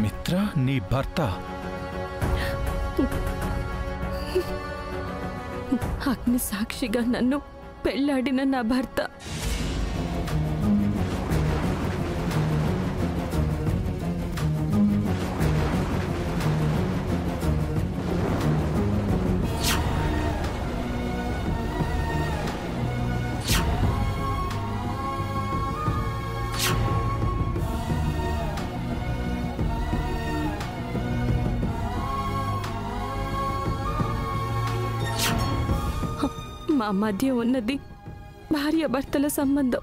మిత్ర నీ భర్త? అగ్ని సాక్షిగా నన్ను పెళ్లాడిన నా భర్త. మా మధ్య ఉన్నది భార్యాభర్తల సంబంధం.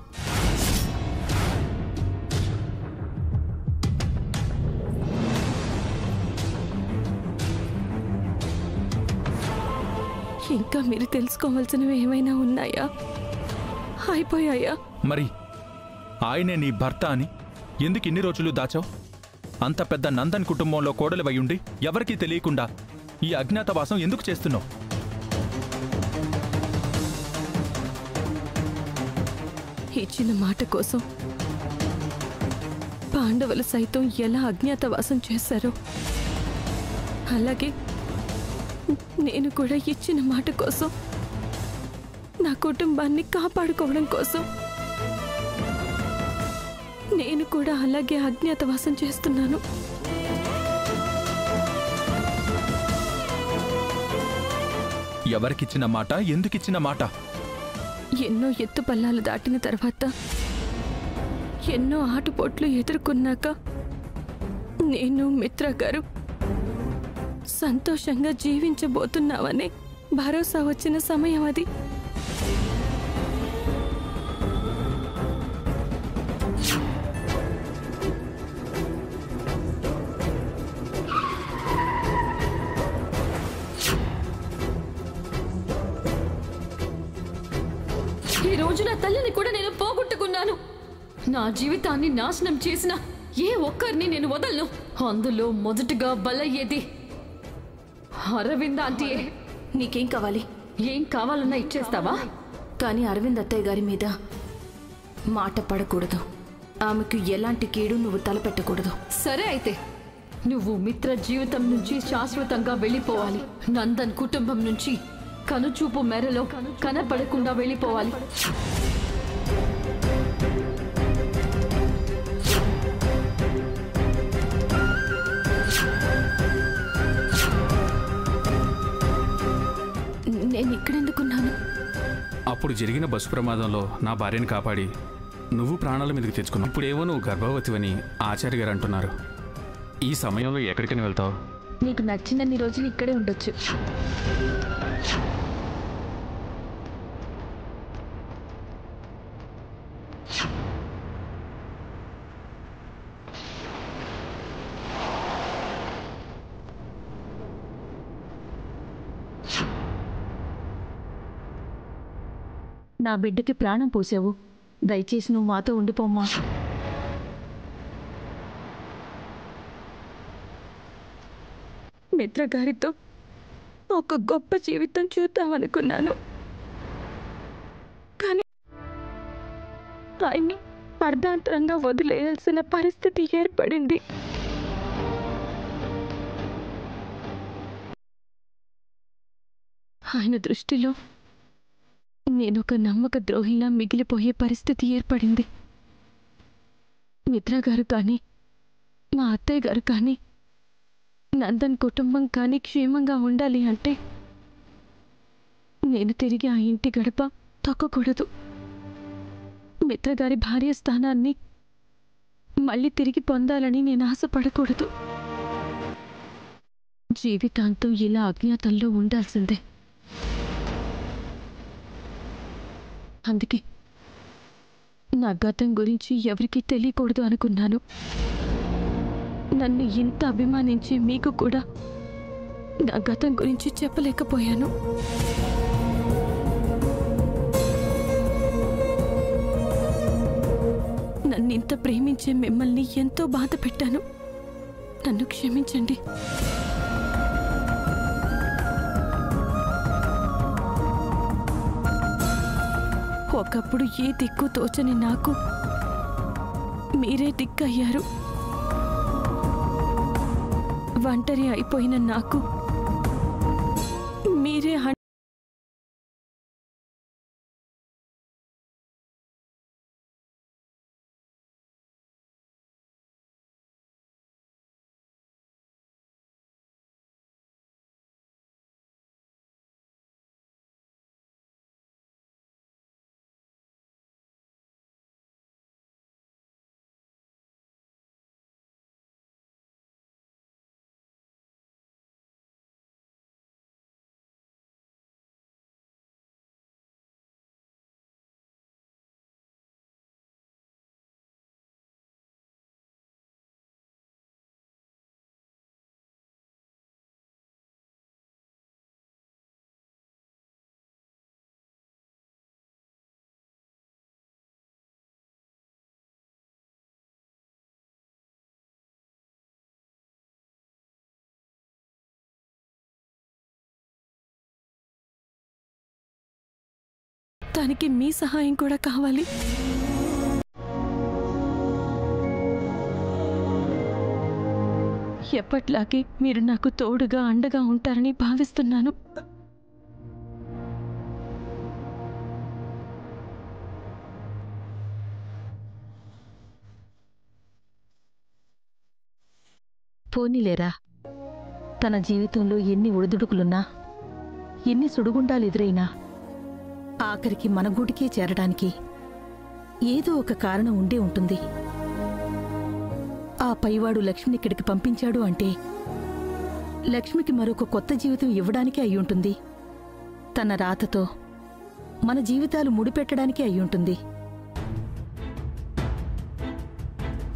ఇంకా మీరు తెలుసుకోవాల్సినవి ఏమైనా ఉన్నాయా? అయిపోయాయా? మరి ఆయనే నీ భర్త అని ఎందుకు ఇన్ని రోజులు దాచావు? అంత పెద్ద నందన్ కుటుంబంలో కోడలివయుండి ఎవరికీ తెలియకుండా ఈ అజ్ఞాతవాసం ఎందుకు చేస్తున్నావు? ఇచ్చిన మాట కోసం పాండవులు సైతం ఎలా అజ్ఞాతవాసం చేశారో అలాగే నేను కూడా ఇచ్చిన మాట కోసం, నా కుటుంబాన్ని కాపాడుకోవడం కోసం నేను కూడా అలాగే అజ్ఞాతవాసం చేస్తున్నాను. ఎవరికిచ్చిన మాట, ఎందుకిచ్చిన మాట? ఎన్నో ఎత్తుపల్లాలు దాటిన తర్వాత, ఎన్నో ఆటుపోట్లు ఎదుర్కొన్నాక నేను మిత్ర గారు సంతోషంగా జీవించబోతున్నామని భరోసా వచ్చిన సమయం అది. ఈ రోజు నా తల్లిని కూడా నేను పోగొట్టుకున్నాను. నా జీవితాన్ని నాశనం చేసిన ఏ ఒక్కరిని నేను వదలను. అందులో మొదటగా బలయ్యేది అరవింద్ ఆంటీయే. నీకేం కావాలి? ఏం కావాలన్నా ఇచ్చేస్తావా? కానీ అరవింద్ అత్తయ్య గారి మీద మాట పడకూడదు. ఆమెకు ఎలాంటి కీడు నువ్వు తలపెట్టకూడదు. సరే అయితే, నువ్వు మిత్ర జీవితం నుంచి శాశ్వతంగా వెళ్ళిపోవాలి. నందన్ కుటుంబం నుంచి కనుచూపు మేరలో కనపడకుండా వెళ్ళిపోవాలి. నేను ఇక్కడెందుకున్నాను? అప్పుడు జరిగిన బస్సు ప్రమాదంలో నా భార్యను కాపాడి నువ్వు ప్రాణాల మీదకి తెచ్చుకున్నావు. ఇప్పుడేమో నువ్వు గర్భవతివని ఆచార్య గారు అంటున్నారు. ఈ సమయంలో ఎక్కడికని వెళ్తావు? నీకు నచ్చినన్ని రోజులు ఇక్కడే ఉండొచ్చు. నా బిడ్డకి ప్రాణం పోసావు. దయచేసి నువ్వు మాతో ఉండిపోమ్మా. మిత్ర గారితో ఒక గొప్ప జీవితం చూద్దామనుకున్నాను. కానీ ఆయన్ని అర్ధాంతరంగా వదిలేయాల్సిన పరిస్థితి ఏర్పడింది. ఆయన దృష్టిలో నేనొక నమ్మక ద్రోహిలా మిగిలిపోయే పరిస్థితి ఏర్పడింది. మిత్ర గారు కానీ, మా అత్తయ్య గారు కానీ, నందన్ కుటుంబం కానీ క్షేమంగా ఉండాలి అంటే నేను తిరిగి ఆ ఇంటి గడప తొక్కకూడదు. మిత్రగారి భార్య స్థానాన్ని మళ్ళీ తిరిగి పొందాలని నేను ఆశపడకూడదు. జీవితాంతం ఇలా అజ్ఞాతంలో ఉండాల్సిందే. అందుకే నా గతం గురించి ఎవరికీ తెలియకూడదు అనుకున్నాను. నన్ను ఇంత అభిమానించి మీకు కూడా నా గతం గురించి చెప్పలేకపోయాను. నన్ను ఇంత ప్రేమించే మిమ్మల్ని ఎంతో బాధ పెట్టాను. నన్ను క్షమించండి. ఒకప్పుడు ఏ దిక్కు తోచని నాకు మీరే దిక్కయ్యారు. ఒంటరి అయిపోయిన నాకు మీరే దానికి మీ సహాయం కూడా కావాలి. ఎప్పట్లాగే మీరు నాకు తోడుగా అండగా ఉంటారని భావిస్తున్నాను. పోనీలేరా, తన జీవితంలో ఎన్ని ఒడిదుడుకులున్నా, ఎన్ని సుడిగుండాలు ఎదురైనా ఆఖరికి మన గూటికే చేరడానికి ఏదో ఒక కారణం ఉండే ఉంటుంది. ఆ పైవాడు లక్ష్మిని ఇక్కడికి పంపించాడు అంటే లక్ష్మికి మరొక కొత్త జీవితం ఇవ్వడానికే అయ్యుంటుంది. తన రాతతో మన జీవితాలు ముడిపెట్టడానికే అయ్యుంటుంది.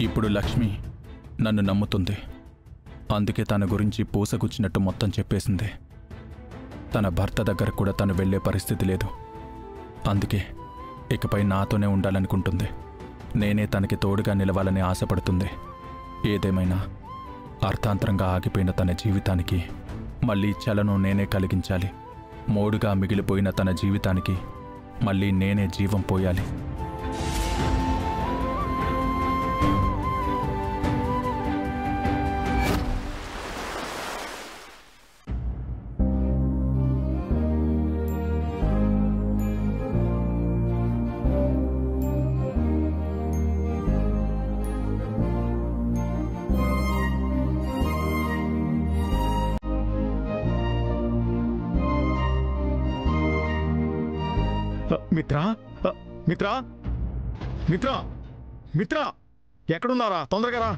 ఇప్పుడు లక్ష్మి నన్ను నమ్ముతుంది. అందుకే తన గురించి పూసగుచ్చినట్టు మొత్తం చెప్పేసింది. తన భర్త దగ్గర కూడా తను వెళ్లే పరిస్థితి లేదు. అందుకే ఇకపై నాతోనే ఉండాలనుకుంటుంది. నేనే తనకి తోడుగా నిలవాలని ఆశపడుతుంది. ఏదేమైనా అర్థాంతరంగా ఆగిపోయిన తన జీవితానికి మళ్ళీ చలనం నేనే కలిగించాలి. మోడుగా మిగిలిపోయిన తన జీవితానికి మళ్ళీ నేనే జీవం పోయాలి. మిత్రా, మిత్రా, మిత్రా, మిత్రా, ఎక్కడున్నారా? తొందరగా రా.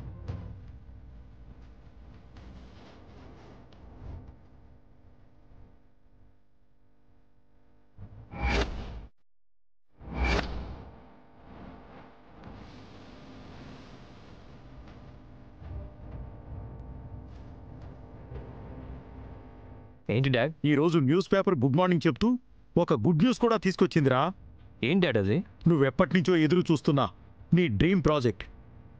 ఏంటి డాడ్? ఈరోజు న్యూస్ పేపర్ గుడ్ మార్నింగ్ చెప్తూ ఒక గుడ్ న్యూస్ కూడా తీసుకొచ్చిందిరా. ఏంటి డాడ్ అది? నువ్వెప్పటినుంచో ఎదురు చూస్తున్నా నీ డ్రీమ్ ప్రాజెక్ట్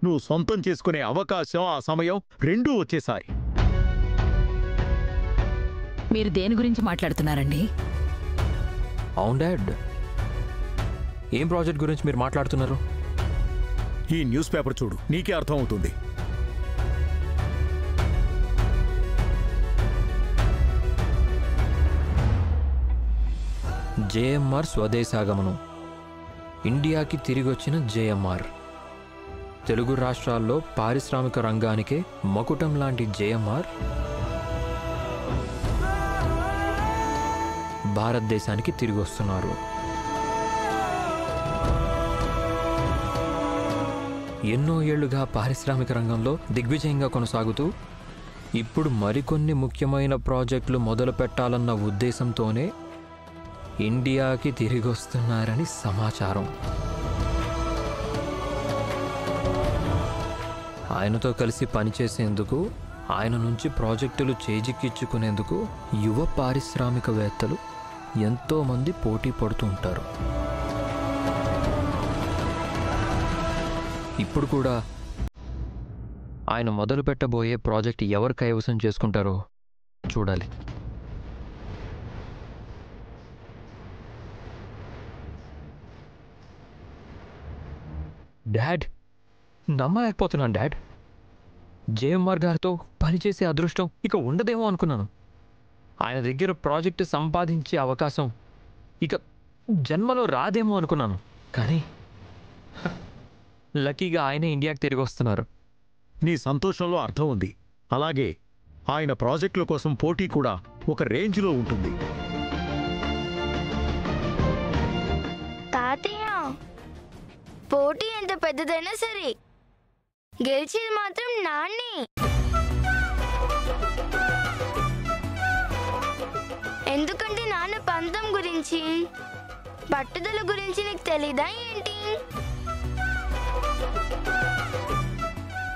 నువ్వు సొంతం చేసుకునే అవకాశం, ఆ సమయం రెండూ వచ్చేసాయి. మీరు దేని గురించి మాట్లాడుతున్నారండి? అవును డాడ్, ఏం ప్రాజెక్ట్ గురించి మీరు మాట్లాడుతున్నారు? ఈ న్యూస్ పేపర్ చూడు, నీకే అర్థం అవుతుంది. జేఎంఆర్ స్వదేశాగమనం. ఇండియాకి తిరిగొచ్చిన జేఎంఆర్. తెలుగు రాష్ట్రాల్లో పారిశ్రామిక రంగానికే మకుటం లాంటి జేఎంఆర్ భారతదేశానికి తిరిగి వస్తున్నారు. ఎన్నో ఏళ్లుగా పారిశ్రామిక రంగంలో దిగ్విజయంగా కొనసాగుతూ ఇప్పుడు మరికొన్ని ముఖ్యమైన ప్రాజెక్టులు మొదలు పెట్టాలన్న ఉద్దేశంతోనే ఇండియాకి తిరిగి వస్తున్నారని సమాచారం. ఆయనతో కలిసి పనిచేసేందుకు, ఆయన నుంచి ప్రాజెక్టులు చేజిక్కించుకునేందుకు యువ పారిశ్రామికవేత్తలు ఎంతోమంది పోటీ పడుతూ ఉంటారు. ఇప్పుడు కూడా ఆయన మొదలు పెట్టబోయే ప్రాజెక్ట్ ఎవరు కైవసం చేసుకుంటారో చూడాలి. డాడ్, నమ్మలేకపోతున్నాను డాడ్. జేఎంఆర్ గారితో పనిచేసే అదృష్టం ఇక ఉండదేమో అనుకున్నాను. ఆయన దగ్గర ప్రాజెక్టు సంపాదించే అవకాశం ఇక జన్మలో రాదేమో అనుకున్నాను. కానీ లక్కీగా ఆయనే ఇండియాకి తిరిగి వస్తున్నారు. నీ సంతోషంలో అర్థం ఉంది. అలాగే ఆయన ప్రాజెక్టుల కోసం పోటీ కూడా ఒక రేంజ్లో ఉంటుంది. తాతయ్య, పోటీ ఎంత పెద్దదైనా సరే గెలిచేది మాత్రం నాన్నే. ఎందుకంటే నాన్న పంతం గురించి, పట్టుదల గురించి నీకు తెలీదా ఏంటి?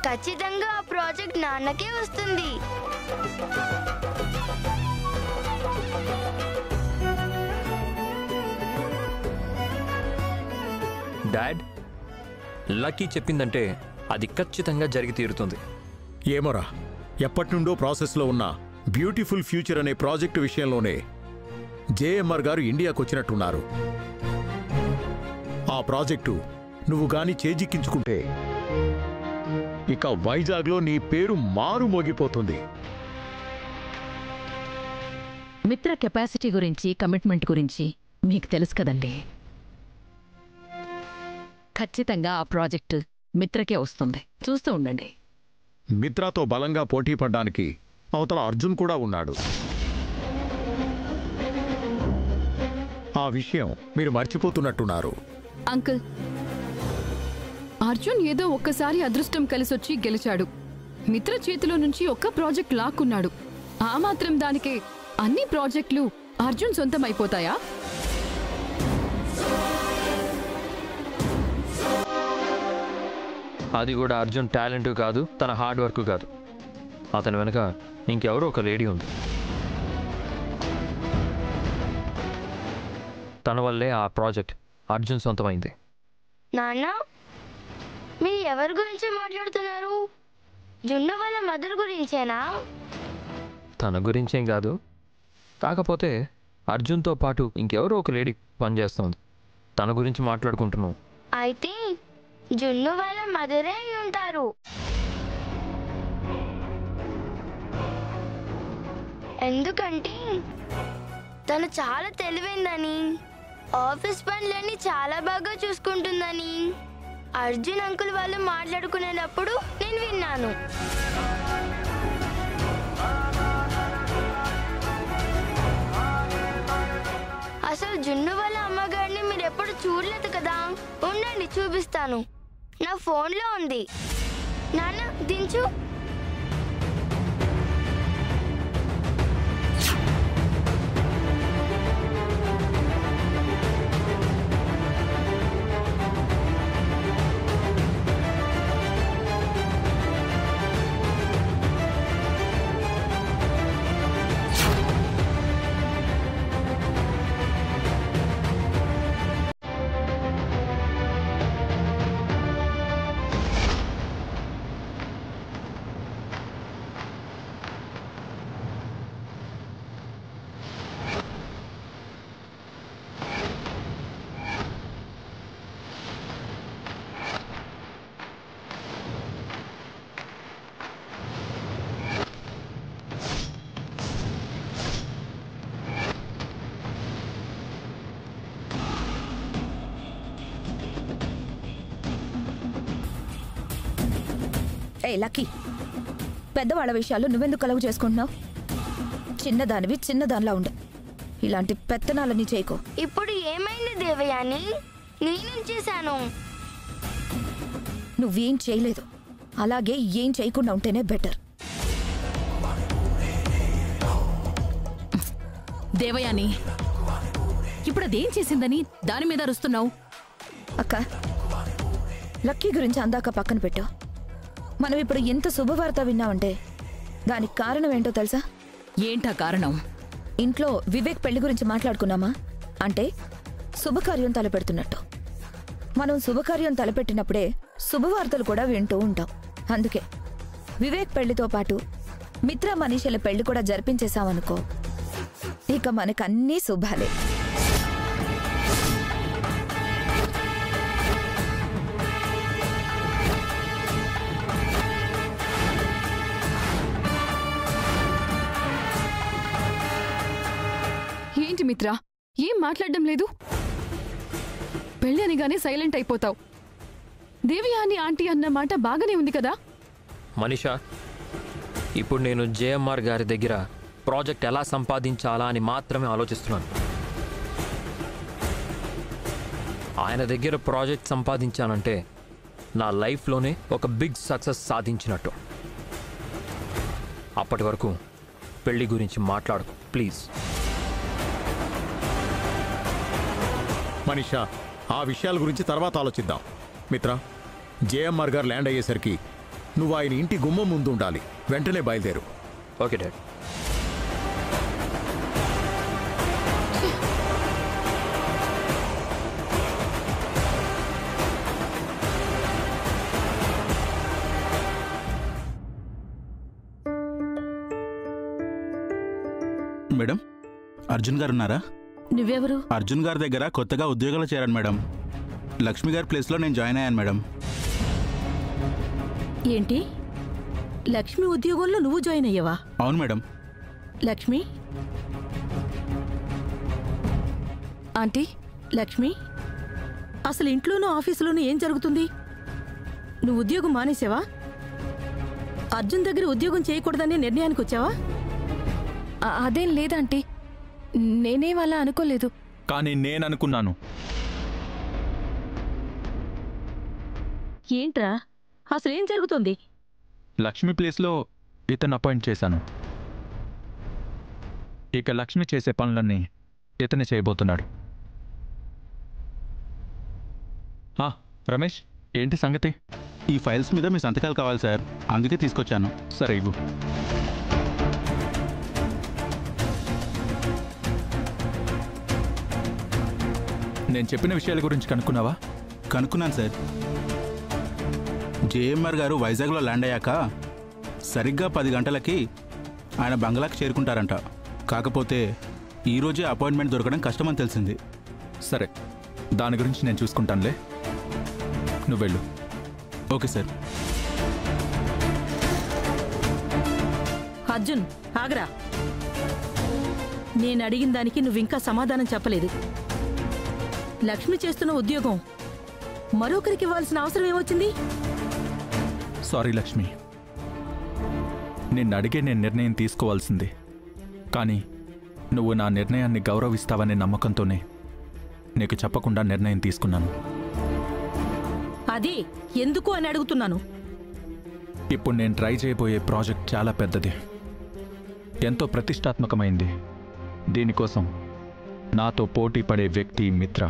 ఖచ్చితంగా ఆ ప్రాజెక్ట్ నాన్నకే వస్తుంది. డాడ్, లక్కీ చెప్పిందంటే అది ఖచ్చితంగా జరిగి తీరుతుంది. ఏమోరా, ఎప్పటినుండో ప్రాసెస్లో ఉన్న బ్యూటిఫుల్ ఫ్యూచర్ అనే ప్రాజెక్టు విషయంలోనే జేఎంఆర్ గారు ఇండియాకు వచ్చినట్టున్నారు. ఆ ప్రాజెక్టు నువ్వు గాని చేజిక్కించుకుంటే ఇక వైజాగ్లో నీ పేరు మారు మోగిపోతుంది. మిత్ర కెపాసిటీ గురించి, కమిట్మెంట్ గురించి మీకు తెలుసు కదండి. ఖచ్చితంగా ఆ ప్రాజెక్టు మిత్రకే వస్తుంది. చూస్తూ ఉండండి. మిత్రాతో బలంగా పోటీ పడ్డానికి అవతల అర్జున్ కూడా ఉన్నాడు. ఆ విషయం మీరు మర్చిపోతున్నట్టున్నారు. అంకుల్, అర్జున్ ఏదో ఒక్కసారి అదృష్టం కలిసొచ్చి గెలిచాడు. మిత్ర చేతిలో నుంచి ఒక్క ప్రాజెక్ట్ లాక్కున్నాడు. ఆ మాత్రం దానికే అన్ని ప్రాజెక్టులు అర్జున్ సొంతం అయిపోతాయా? అది కూడా అర్జున్ టాలెంట్ కాదు, తన హార్డ్ వర్క్ కాదు. అతని వెనక ఇంకెవరో ఒక లేడీ ఉంది. తన వల్లే ఆ ప్రాజెక్ట్ అర్జున్ సొంతమైంది. నాన్న, మీరు ఎవరి గురించి మాట్లాడుతున్నారు? జున్ను వాళ్ళ మదర్ గురించేనా? తన గురించేం కాదు, కాకపోతే అర్జున్తో పాటు ఇంకెవరో ఒక లేడీ పనిచేస్తుంది. తన గురించి మాట్లాడుకుంటున్నాం. అయితే జున్ను వాళ్ళ మదరే అయి ఉంటారు. ఎందుకంటే తను చాలా తెలివైందని, ఆఫీస్ పనులన్నీ చాలా బాగా చూసుకుంటుందని అర్జున్ అంకుల్ వాళ్ళు మాట్లాడుకునేటప్పుడు నేను విన్నాను. అసలు జున్ను వాళ్ళ అమ్మగారిని మీరు ఎప్పుడు చూడలేదు కదా? ఉండండి, చూపిస్తాను. నా ఫోన్లో ఉంది. నాన్న, దించు. ఏ లక్కీ, పెద్దవాళ్ళ విషయాలు నువ్వెందుకు కలుగు చేసుకుంటున్నావు? చిన్నదానివి చిన్నదానిలా ఉండు. ఇలాంటి పెత్తనాలన్నీ చేయకు. ఇప్పుడు ఏమైంది దేవయాని? నేనేం చేశాను? నువ్వేం చేయలేదు. అలాగే ఏం చేయకుండా ఉంటేనే బెటర్. దేవయాని, ఇప్పుడు అదేం చేసిందని దాని మీద అరుస్తున్నావు? అక్క, లక్కీ గురించి అందాక పక్కన పెట్టు. మనం ఇప్పుడు ఎంత శుభవార్త విన్నామంటే దానికి కారణం ఏంటో తెలుసా? ఏంటా కారణం? ఇంట్లో వివేక్ పెళ్లి గురించి మాట్లాడుకున్నామా? అంటే శుభకార్యం తలపెడుతున్నట్టు. మనం శుభకార్యం తలపెట్టినప్పుడే శుభవార్తలు కూడా వింటూ ఉంటాం. అందుకే వివేక్ పెళ్లితో పాటు మిత్ర మనీషల పెళ్లి కూడా జరిపించేశామనుకో, ఇక మనకన్నీ శుభాలే. మిత్ర? ఏం మాట్లాడడం లేదు? పెళ్ళి అనిగానే సైలెంట్ అయిపోతావు. దేవయాని ఆంటీ అన్న మాట బాగానే ఉంది కదా? మనీషా, ఇప్పుడు నేను జేఎంఆర్ గారి దగ్గర ప్రాజెక్ట్ ఎలా సంపాదించాలా అని మాత్రమే ఆలోచిస్తున్నాను. ఆయన దగ్గర ప్రాజెక్ట్ సంపాదించానంటే నా లైఫ్లోనే ఒక బిగ్ సక్సెస్ సాధించినట్టు. అప్పటి వరకు పెళ్లి గురించి మాట్లాడుకో ప్లీజ్. మనీషా, ఆ విషయాల గురించి తర్వాత ఆలోచిద్దాం. మిత్ర, జేఎంఆర్ గారు ల్యాండ్ అయ్యేసరికి నువ్వు ఆయన ఇంటి గుమ్మం ముందు ఉండాలి. వెంటనే బయలుదేరు. Okay dad. మేడం, అర్జున్ గారు ఉన్నారా? నువ్వెవరు? అర్జున్ గారి దగ్గర కొత్తగా ఉద్యోగాలు చేరాను మేడం. లక్ష్మి గారి ప్లేస్లో నేను జాయిన్ అయ్యాను మేడం. ఏంటి, లక్ష్మి ఉద్యోగంలో నువ్వు జాయిన్ అయ్యావా? అవును మేడం. లక్ష్మి ఆంటీ, లక్ష్మి, అసలు ఇంట్లోనూ ఆఫీసులోనూ ఏం జరుగుతుంది? నువ్వు ఉద్యోగం మానేసావా? అర్జున్ దగ్గర ఉద్యోగం చేయకూడదనే నిర్ణయానికి వచ్చావా? అదేం లేదంటీ, నేనేం అలా అనుకోలేదు. కానీ నేననుకున్నాను. ఏంట్రా, అసలేం జరుగుతుంది? లక్ష్మి ప్లేస్లో ఇతను అపాయింట్ చేశాను. ఇక లక్ష్మి చేసే పనులన్నీ ఇతనే చేయబోతున్నాడు. రమేష్, ఏంటి సంగతి? ఈ ఫైల్స్ మీద మీ సంతకాలు కావాలి సార్, అందుకే తీసుకొచ్చాను. సరే ఇవ్వు. నేను చెప్పిన విషయాల గురించి కనుక్కున్నావా? కనుక్కున్నాను సార్. జేఎంఆర్ గారు వైజాగ్లో ల్యాండ్ అయ్యాక సరిగ్గా 10 గంటలకి ఆయన బంగ్లాకి చేరుకుంటారంట. కాకపోతే ఈరోజే అపాయింట్మెంట్ దొరకడం కష్టమని తెలిసింది. సరే, దాని గురించి నేను చూసుకుంటానులే, నువ్వు వెళ్ళు. Okay sir. అర్జున్, ఆగరా. నేను అడిగిన దానికి నువ్వింకా సమాధానం చెప్పలేదు. లక్ష్మి చేస్తున్న ఉద్యోగం మరొకరికి ఇవ్వాల్సిన అవసరం ఏమొచ్చింది? సారీ లక్ష్మి, నిన్ను అడిగే నేను నిర్ణయం తీసుకోవాల్సింది. కానీ నువ్వు నా నిర్ణయాన్ని గౌరవిస్తావనే నమ్మకంతోనే నీకు చెప్పకుండా నిర్ణయం తీసుకున్నాను. అది ఎందుకు అని అడుగుతున్నాను. ఇప్పుడు నేను ట్రై చేయబోయే ప్రాజెక్ట్ చాలా పెద్దది, ఎంతో ప్రతిష్టాత్మకమైంది. దీనికోసం నాతో పోటీ పడే వ్యక్తి మిత్ర.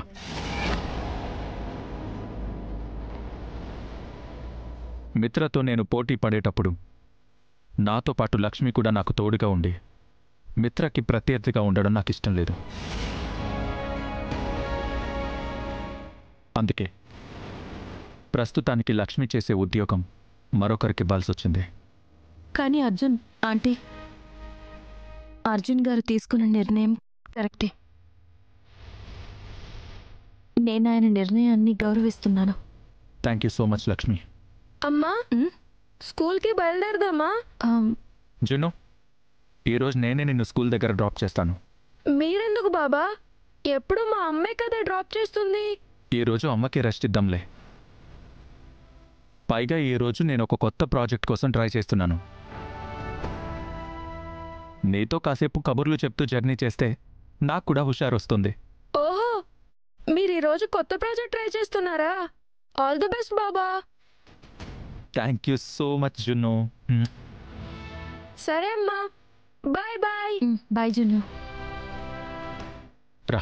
మిత్రతో నేను పోటీ పడేటప్పుడు నాతో పాటు లక్ష్మి కూడా నాకు తోడుగా ఉండి మిత్రకి ప్రత్యర్థిగా ఉండడం నాకు ఇష్టం లేదు. అందుకే ప్రస్తుతానికి లక్ష్మి చేసే ఉద్యోగం మరొకరికి ఇవ్వాల్సి వచ్చింది. కానీ అర్జున్ ఆంటీ, అర్జున్ గారు తీసుకున్న నిర్ణయం కరెక్టే. నేను ఆయన నిర్ణయాన్ని గౌరవిస్తున్నాను. Thank you so much Lakshmi. అమ్మా, స్కూల్కి బయలుదేరదామా? జున్ను, ఈరోజు నేనే నిన్ను స్కూల్ దగ్గర డ్రాప్ చేస్తాను. మీరెందుకు బాబా? ఎప్పుడు మా అమ్మే కదా డ్రాప్ చేస్తుంది. ఈరోజు అమ్మకి రెస్ట్ ఇద్దాంలే. పైగా ఈరోజు నేను ఒక కొత్త ప్రాజెక్ట్ కోసం ట్రై చేస్తున్నాను. నీతో కాసేపు కబుర్లు చెప్తూ జర్నీ చేస్తే నాకు కూడా హుషారు వస్తుంది. ఓహో, మీరు ఈరోజు కొత్త ప్రాజెక్ట్ ట్రై చేస్తున్నారా? All the best Baba. Thank you so much జున్ను. సరే అమ్మా, బాయ్ బాయ్. బాయ్ జున్ను. రా.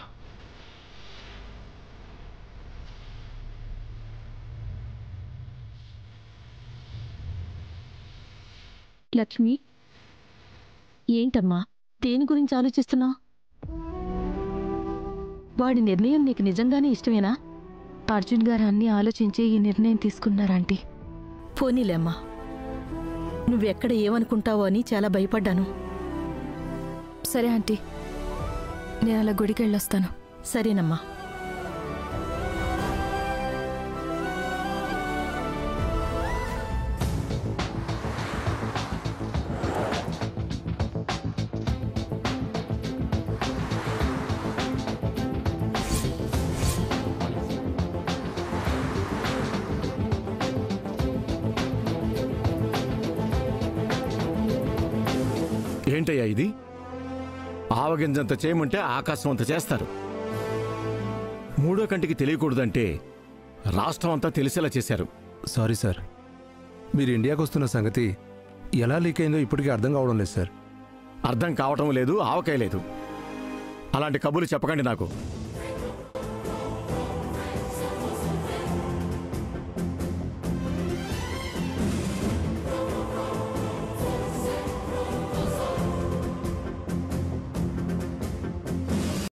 లక్ష్మి, ఏంటమ్మా, దేని గురించి ఆలోచిస్తున్నావు? వాడి నిర్ణయం నీకు నిజంగానే ఇష్టమేనా? అర్జున్ గారు అన్నీ ఆలోచించి ఈ నిర్ణయం తీసుకున్నారంటీ. పోనీలేమ్మా, నువ్వెక్కడ ఏమనుకుంటావో అని చాలా భయపడ్డాను. సరే ఆంటీ, నేను అలా గుడికి వెళ్ళొస్తాను. సరేనమ్మా. ఏంటయ్యా ఇది? ఆవగింజంత చేయమంటే ఆకాశం అంత చేస్తారు. మూడో కంటికి తెలియకూడదంటే రాష్ట్రం అంతా తెలిసేలా చేశారు. సారీ సార్, మీరు ఇండియాకి వస్తున్న సంగతి ఎలా లీక్ అయిందో ఇప్పటికీ అర్థం కావడం లేదు సార్. అర్థం కావటం లేదు, ఆవకాయ లేదు. అలాంటి కబుర్లు చెప్పకండి నాకు.